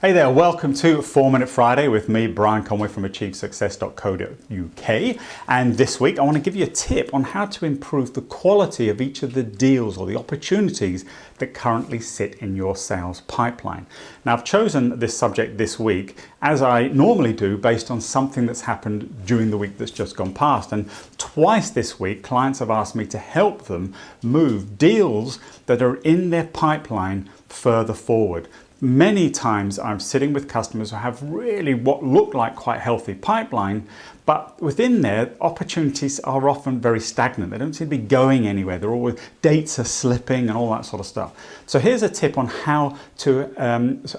Hey there, welcome to 4 Minute Friday with me, Brian Conway from AchieveSuccess.co.uk. And this week I want to give you a tip on how to improve the quality of each of the deals or the opportunities that currently sit in your sales pipeline. Now, I've chosen this subject this week, as I normally do, based on something that's happened during the week that's just gone past. And twice this week, clients have asked me to help them move deals that are in their pipeline further forward. Many times I'm sitting with customers who have really what look like quite healthy pipeline, but within there, opportunities are often very stagnant. They don't seem to be going anywhere. They're always, dates are slipping and all that sort of stuff. So here's a tip on how to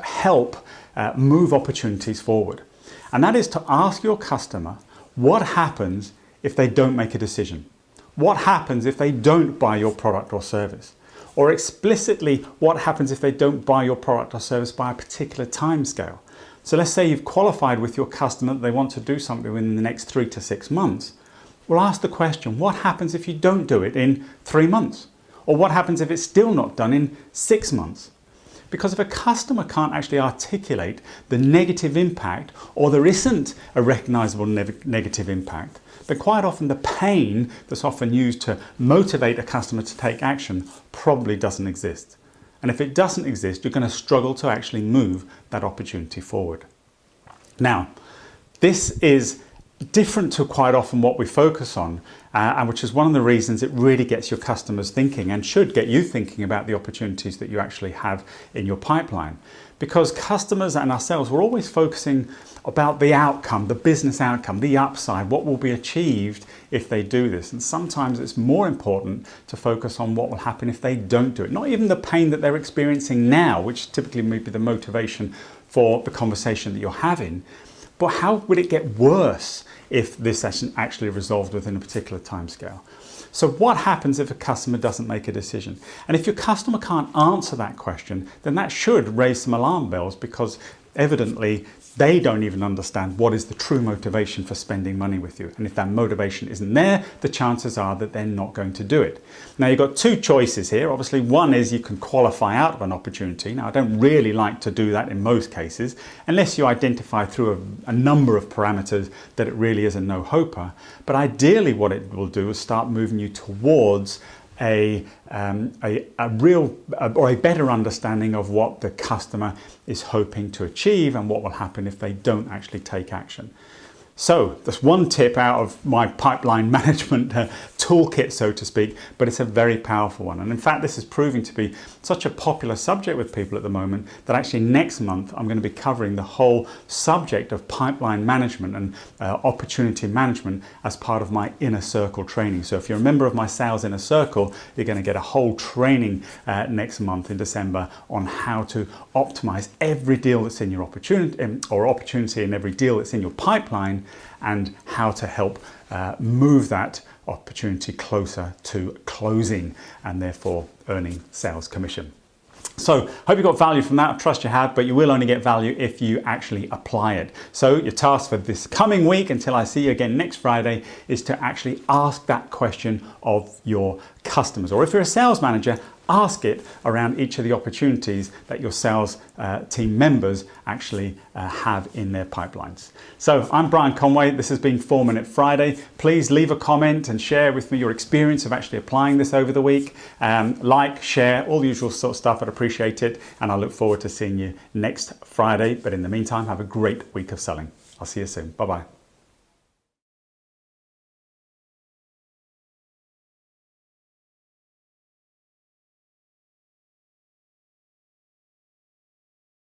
help move opportunities forward. And that is to ask your customer, what happens if they don't make a decision? What happens if they don't buy your product or service? Or explicitly, what happens if they don't buy your product or service by a particular time scale? So let's say you've qualified with your customer that they want to do something within the next 3 to 6 months. Well, ask the question, what happens if you don't do it in 3 months? Or what happens if it's still not done in 6 months? Because if a customer can't actually articulate the negative impact, or there isn't a recognizable negative impact, then quite often the pain that's often used to motivate a customer to take action probably doesn't exist. And if it doesn't exist, you're going to struggle to actually move that opportunity forward. Now, this is different to quite often what we focus on, and which is one of the reasons it really gets your customers thinking and should get you thinking about the opportunities that you actually have in your pipeline. Because customers and ourselves, we're always focusing about the outcome, the business outcome, the upside, what will be achieved if they do this. And sometimes it's more important to focus on what will happen if they don't do it. Not even the pain that they're experiencing now, which typically may be the motivation for the conversation that you're having, but how would it get worse if this isn't actually resolved within a particular timescale? So what happens if a customer doesn't make a decision? And if your customer can't answer that question, then that should raise some alarm bells, because evidently they don't even understand what is the true motivation for spending money with you. And if that motivation isn't there, the chances are that they're not going to do it. Now, you've got two choices here. Obviously, one is you can qualify out of an opportunity. Now, I don't really like to do that in most cases, unless you identify through a number of parameters that it really is a no-hoper. But ideally, what it will do is start moving you towards a real or a better understanding of what the customer is hoping to achieve and what will happen if they don't actually take action. So that's one tip out of my pipeline management toolkit, so to speak, but it's a very powerful one. And in fact, this is proving to be such a popular subject with people at the moment that actually next month I'm going to be covering the whole subject of pipeline management and opportunity management as part of my Inner Circle training. So if you're a member of my Sales Inner Circle, you're going to get a whole training next month in December on how to optimize every deal that's in your opportunity, or opportunity in every deal that's in your pipeline, and how to help move that opportunity closer to closing and therefore earning sales commission. So, hope you got value from that. I trust you have, but you will only get value if you actually apply it. So your task for this coming week, until I see you again next Friday, is to actually ask that question of your customers. Or if you're a sales manager, ask it around each of the opportunities that your sales team members actually have in their pipelines. So I'm Brian Conway. This has been 4 Minute Friday. Please leave a comment and share with me your experience of actually applying this over the week. Like, share, all the usual sort of stuff. I'd appreciate it. And I look forward to seeing you next Friday. But in the meantime, have a great week of selling. I'll see you soon. Bye-bye.